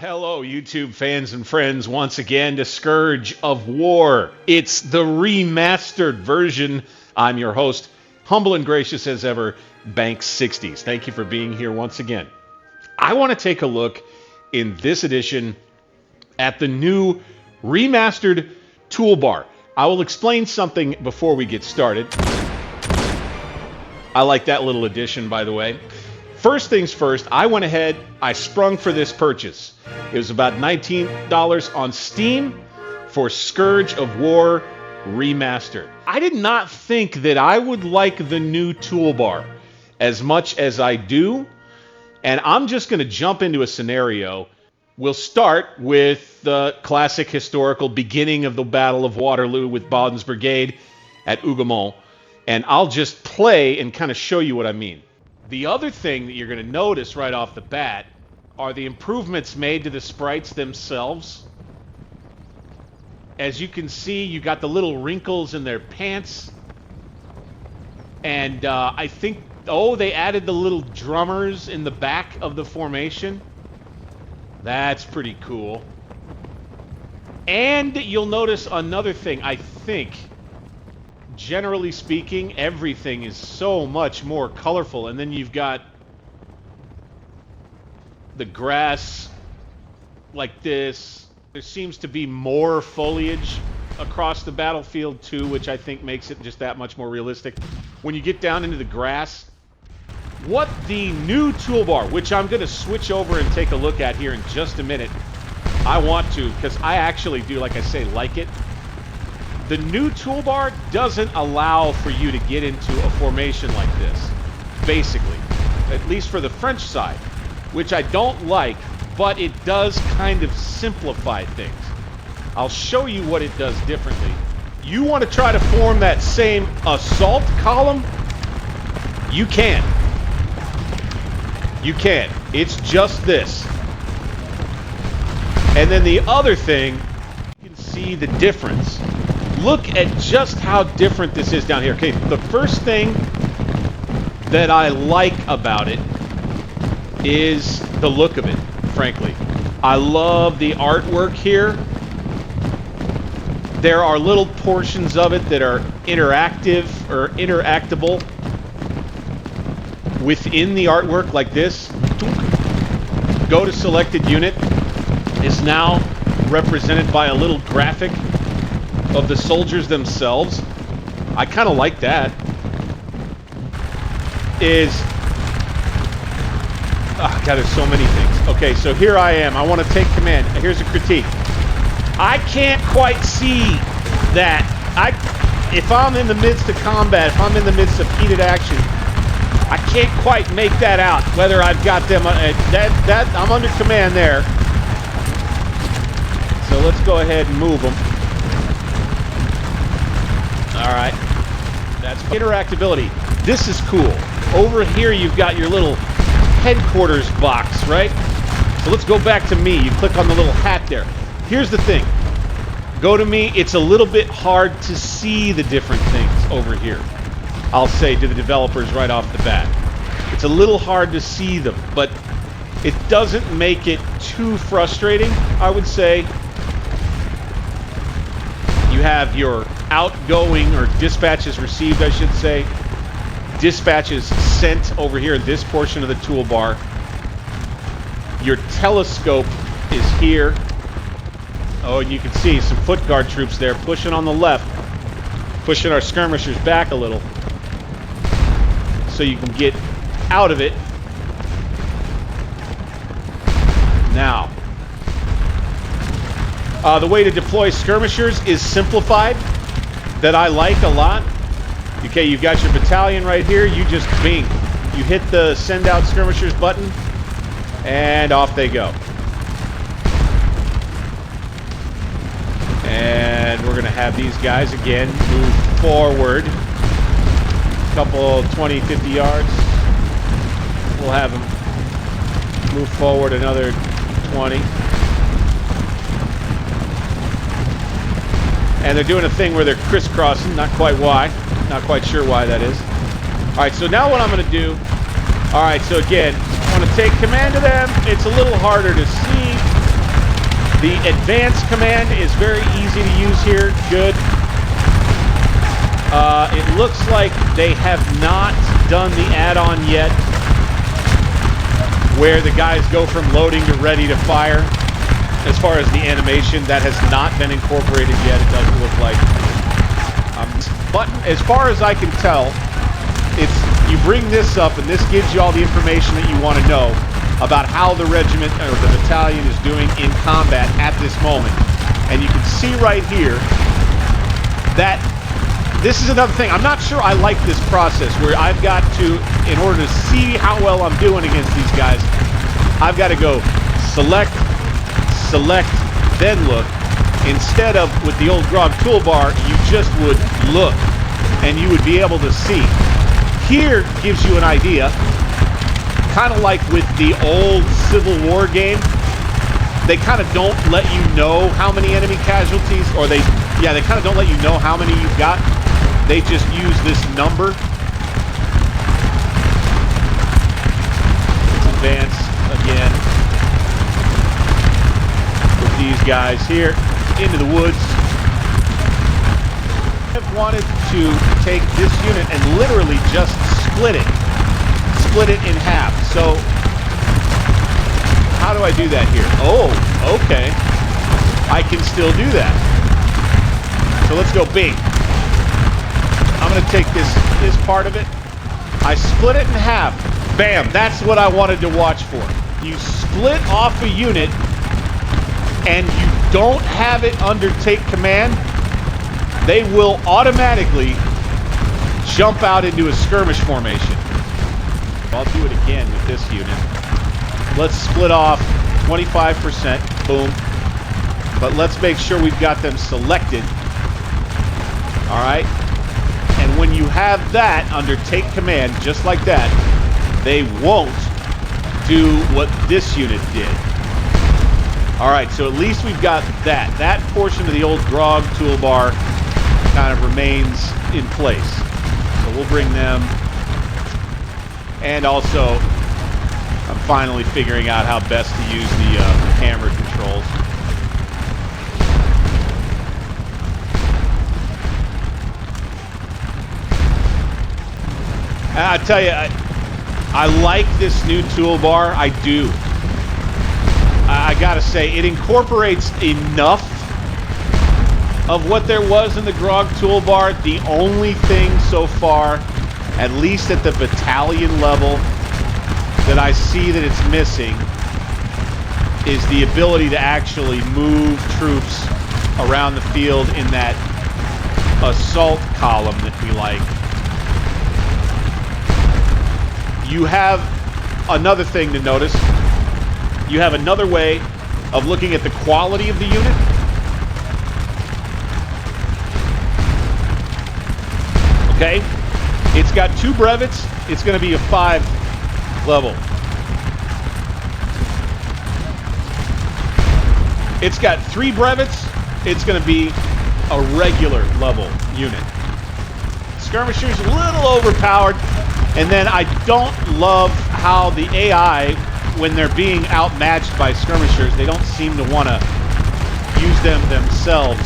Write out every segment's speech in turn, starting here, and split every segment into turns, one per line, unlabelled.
Hello, YouTube fans and friends, once again to Scourge of War. It's the remastered version. I'm your host, humble and gracious as ever, Banks60s. Thank you for being here once again. I want to take a look in this edition at the new remastered toolbar. I will explain something before we get started. I like that little addition, by the way. First things first, I went ahead, I sprung for this purchase. It was about $19 on Steam for Scourge of War Remastered. I did not think that I would like the new toolbar as much as I do, and I'm just going to jump into a scenario. We'll start with the classic historical beginning of the Battle of Waterloo with Baudin's brigade at Hougoumont, and I'll just play and kind of show you what I mean. The other thing that you're going to notice right off the bat are the improvements made to the sprites themselves. As you can see, you got the little wrinkles in their pants. And I think, they added the little drummers in the back of the formation. That's pretty cool. And you'll notice another thing, I think. Generally speaking, everything is so much more colorful. And then you've got the grass like this. There seems to be more foliage across the battlefield too, which I think makes it just that much more realistic. When you get down into the grass, what the new toolbar, which I'm going to switch over and take a look at here in just a minute. I want to, because I actually do, like I say, like it. The new toolbar doesn't allow for you to get into a formation like this, basically, at least for the French side, which I don't like, but it does kind of simplify things. I'll show you what it does differently. You want to try to form that same assault column? You can. You can. It's just this. And then the other thing, you can see the difference. Look at just how different this is down here. Okay, the first thing that I like about it is the look of it, frankly. I love the artwork here. There are little portions of it that are interactive or interactable within the artwork, like this. Go to selected unit is now represented by a little graphic of the soldiers themselves. I kind of like that. God, there's so many things. Okay, so here I am. I want to take command. Here's a critique. I can't quite see that. If I'm in the midst of combat, if I'm in the midst of heated action, I can't quite make that out. Whether I've got them. I'm under command there. So let's go ahead and move them. Alright, that's interactability. This is cool. Over here you've got your little headquarters box, right? So let's go back to me. You click on the little hat there. Here's the thing. Go to me. It's a little bit hard to see the different things over here. I'll say to the developers right off the bat. It's a little hard to see them, but it doesn't make it too frustrating, I would say. You have your outgoing, or dispatches received, I should say. Dispatches sent over here in this portion of the toolbar. Your telescope is here. Oh, and you can see some foot guard troops there pushing on the left, pushing our skirmishers back a little so you can get out of it. Now, the way to deploy skirmishers is simplified, that I like a lot. Okay, you've got your battalion right here. You just bing. You hit the send out skirmishers button, and off they go. And we're going to have these guys again move forward. A couple 20, 50 yards. We'll have them move forward another 20. And they're doing a thing where they're crisscrossing, not quite why. Not quite sure why that is. Alright, so now what I'm going to do... Alright, so again, I want to take command of them. It's a little harder to see. The advance command is very easy to use here. Good. It looks like they have not done the add-on yet where the guys go from loading to ready to fire. As far as the animation, that has not been incorporated yet, it doesn't look like. But as far as I can tell, you bring this up and this gives you all the information that you want to know about how the regiment or the battalion is doing in combat at this moment. And you can see right here that this is another thing. I'm not sure I like this process where I've got to, in order to see how well I'm doing against these guys, I've got to go select, then look. Instead of with the old Grog Toolbar, you just would look and you would be able to see. Here gives you an idea, kind of like with the old Civil War game. They kind of don't let you know how many enemy casualties, or they kind of don't let you know how many you've got. They just use this number. Let's advance again with these guys here into the woods. I've wanted to take this unit and literally just split it in half. So how do I do that here? Oh, okay. I can still do that. So let's go big. I'm going to take this part of it. I split it in half. Bam, that's what I wanted to watch for. You split off a unit and you don't have it under take command, they will automatically jump out into a skirmish formation. I'll do it again with this unit. Let's split off 25%, boom. But let's make sure we've got them selected. All right. And when you have that under take command, just like that, they won't do what this unit did. All right, so at least we've got that. That portion of the old Grog Toolbar kind of remains in place. So we'll bring them. And also, I'm finally figuring out how best to use the camera controls. I tell you, I like this new toolbar. I do. I gotta say, it incorporates enough of what there was in the Grog Toolbar. The only thing so far, at least at the battalion level, that I see that it's missing is the ability to actually move troops around the field in that assault column that we like. You have another thing to notice. You have another way of looking at the quality of the unit. Okay? It's got 2 brevets. It's going to be a 5 level. It's got 3 brevets. It's going to be a regular level unit. Skirmishers a little overpowered. And then I don't love how the AI, when they're being outmatched by skirmishers, they don't seem to want to use them themselves.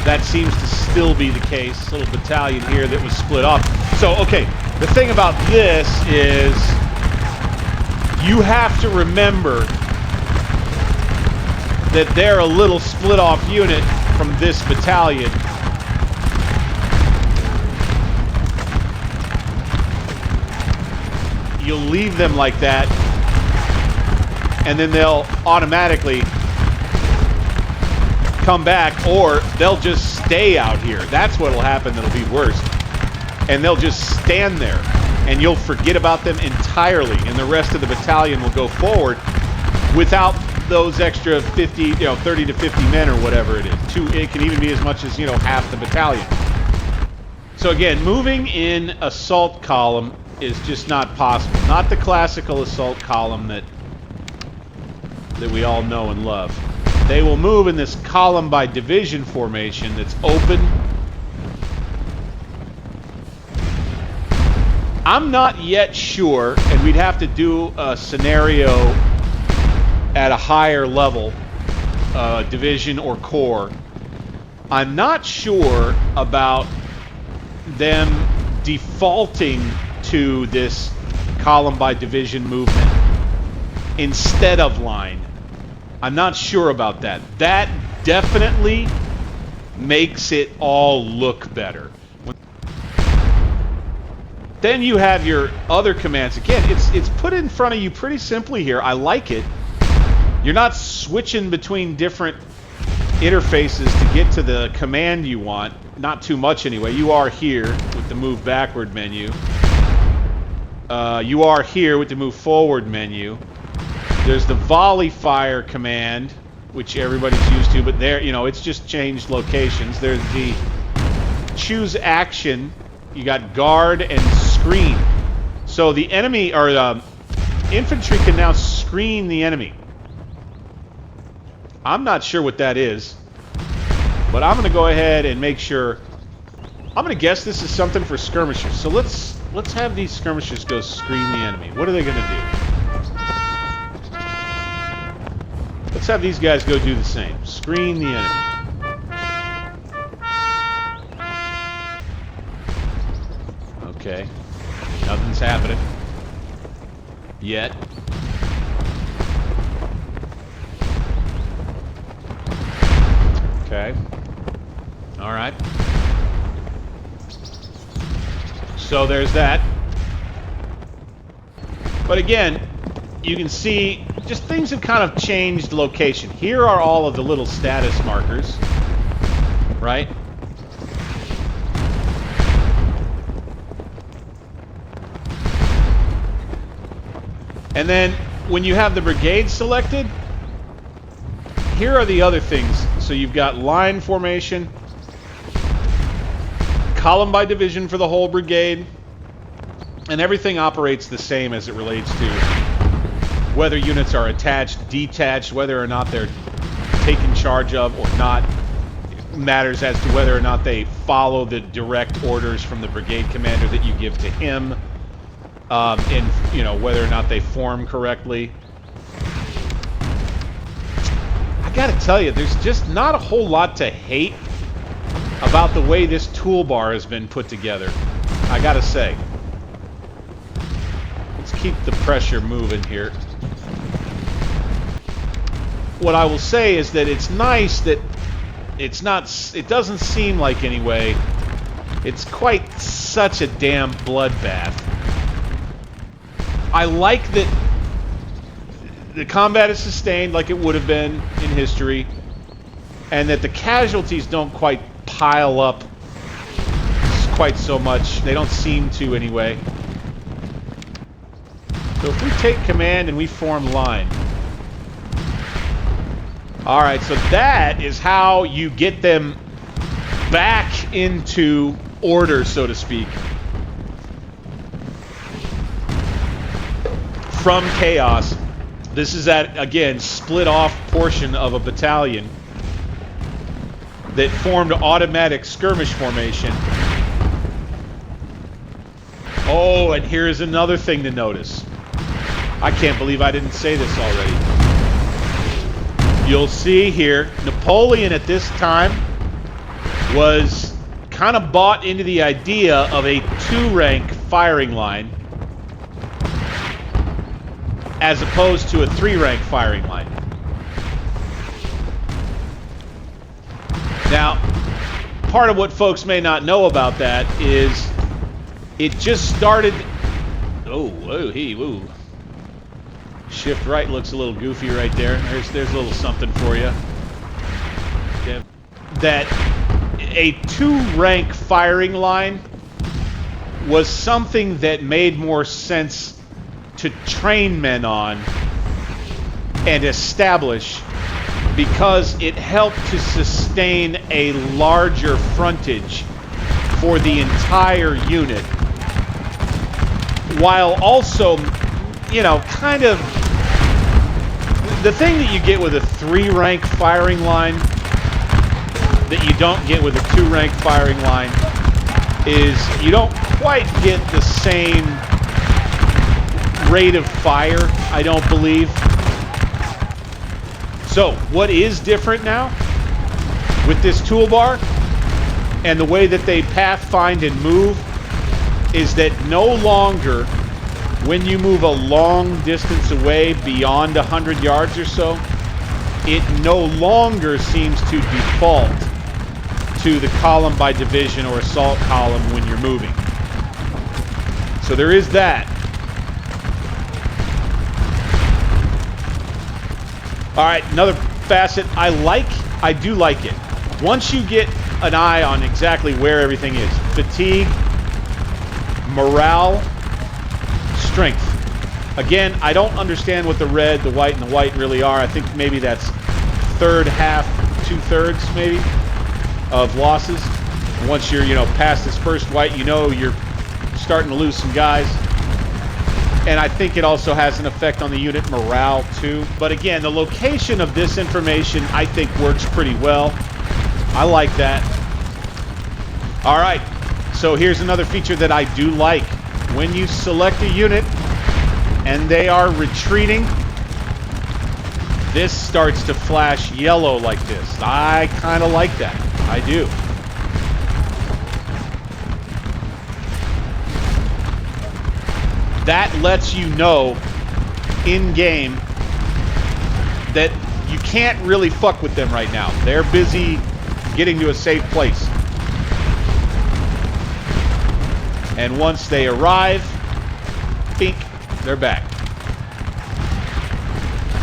That seems to still be the case. Little battalion here that was split up. So, okay, the thing about this is you have to remember that they're a little split off unit from this battalion. You'll leave them like that, and then they'll automatically come back, or they'll just stay out here. That's what'll happen that'll be worse. And they'll just stand there, and you'll forget about them entirely, and the rest of the battalion will go forward without those extra 50, 30 to 50 men or whatever it is. It can even be as much as, half the battalion. So again, moving in assault column is just not possible. Not the classical assault column that we all know and love. They will move in this column by division formation that's open. I'm not yet sure, and we'd have to do a scenario at a higher level division or corps. I'm not sure about them defaulting to this column by division movement instead of line. I'm not sure about that. That definitely makes it all look better. Then you have your other commands. Again, it's put in front of you pretty simply here. I like it. You're not switching between different interfaces to get to the command you want. Not too much anyway. You are here with the move backward menu. You are here with the move forward menu. There's the volley fire command, which everybody's used to, but there, you know, it's just changed locations. There's the choose action. You got guard and screen. So the enemy, or infantry can now screen the enemy. I'm not sure what that is, but I'm going to go ahead and make sure. I'm going to guess this is something for skirmishers. So let's have these skirmishers go screen the enemy. What are they going to do? Let's have these guys go do the same. Screen the enemy. Okay. Nothing's happening. Yet. Okay. Alright. So there's that. But again, you can see just things have kind of changed location. Here are all of the little status markers. Right? And then when you have the brigade selected, here are the other things. So you've got line formation, column by division for the whole brigade, and everything operates the same as it relates to whether units are attached, detached, whether or not they're taken charge of or not. It matters as to whether or not they follow the direct orders from the brigade commander that you give to him, and you know, whether or not they form correctly. I gotta tell you, there's just not a whole lot to hate about the way this toolbar has been put together. I gotta say. Let's keep the pressure moving here. What I will say is that it's nice that it's not, it doesn't seem like anyway, it's quite such a damn bloodbath. I like that the combat is sustained like it would have been in history, and that the casualties don't quite pile up quite so much. They don't seem to anyway. So if we take command and we form line. Alright, so that is how you get them back into order, so to speak. From chaos. This is that, again, split off portion of a battalion that formed automatic skirmish formation. Oh, and here's another thing to notice. I can't believe I didn't say this already. You'll see here, Napoleon at this time was kind of bought into the idea of a 2-rank firing line as opposed to a 3-rank firing line. Now, part of what folks may not know about that is it just started... Oh, whoa, hey, whoa. Shift right looks a little goofy right there. There's a little something for you. Yeah. That a 2-rank firing line was something that made more sense to train men on and establish, because it helped to sustain a larger frontage for the entire unit, while also, you know, kind of the thing that you get with a 3-rank firing line that you don't get with a 2-rank firing line is you don't quite get the same rate of fire, I don't believe. So what is different now with this toolbar and the way that they pathfind and move is that no longer, when you move a long distance away beyond 100 yards or so, it no longer seems to default to the column by division or assault column when you're moving. So there is that. All right, another facet I do like it. Once you get an eye on exactly where everything is, fatigue, morale, strength. Again, I don't understand what the red, the white, and the white really are. I think maybe that's third half, 2/3 maybe of losses. Once you're, past this first white, you're starting to lose some guys. And I think it also has an effect on the unit morale too. But again, the location of this information I think works pretty well. I like that. All right, so here's another feature that I do like. When you select a unit and they are retreating, this starts to flash yellow like this. I kind of like that. I do. That lets you know in-game that you can't really fuck with them right now. They're busy getting to a safe place. And once they arrive, bink, they're back.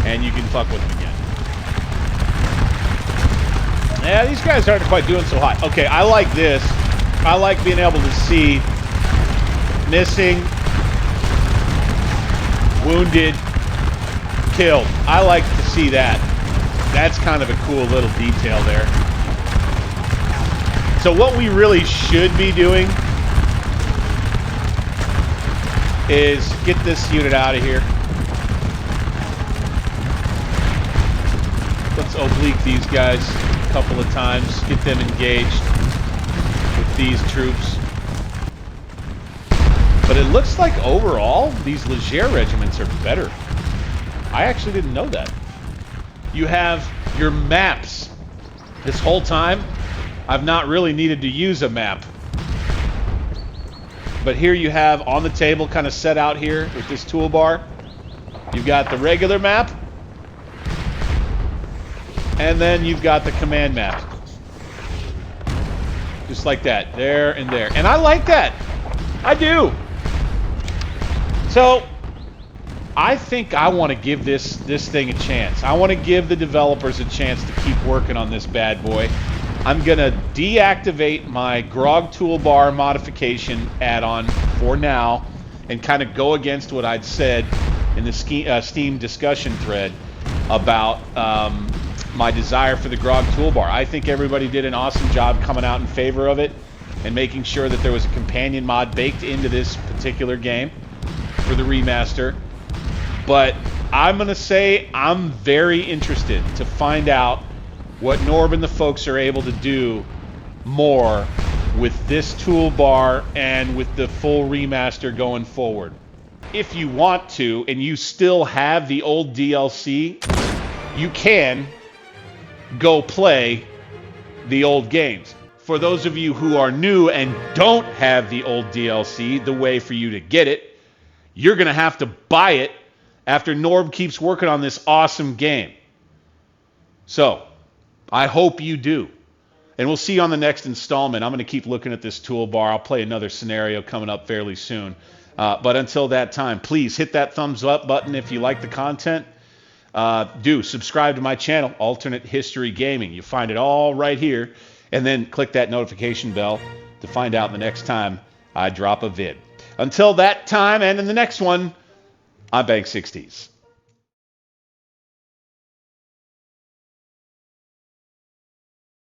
And you can fuck with them again. Yeah, these guys aren't quite doing so hot. Okay, I like this. I like being able to see missing, wounded, killed. I like to see that. That's kind of a cool little detail there. So what we really should be doing is get this unit out of here. Let's oblique these guys a couple of times, get them engaged with these troops. But it looks like overall, these Leger regiments are better. I actually didn't know that. You have your maps. This whole time, I've not really needed to use a map. But here you have on the table, kind of set out here with this toolbar. You've got the regular map. And then you've got the command map. Just like that, there and there. And I like that. I do. So, I think I want to give this thing a chance. I want to give the developers a chance to keep working on this bad boy. I'm going to deactivate my Grog Toolbar modification add-on for now and kind of go against what I'd said in the Steam discussion thread about my desire for the Grog Toolbar. I think everybody did an awesome job coming out in favor of it and making sure that there was a companion mod baked into this particular game for the remaster. But I'm going to say I'm very interested to find out what Norb and the folks are able to do more with this toolbar and with the full remaster going forward. If you want to, and you still have the old DLC, you can go play the old games. For those of you who are new and don't have the old DLC, the way for you to get it, you're going to have to buy it after Norb keeps working on this awesome game. So, I hope you do. And we'll see you on the next installment. I'm going to keep looking at this toolbar. I'll play another scenario coming up fairly soon. But until that time, please hit that thumbs up button if you like the content. Do subscribe to my channel, Alternate History Gaming. You'll find it all right here. And then click that notification bell to find out the next time I drop a vid. Until that time and in the next one, I'm Bank60s.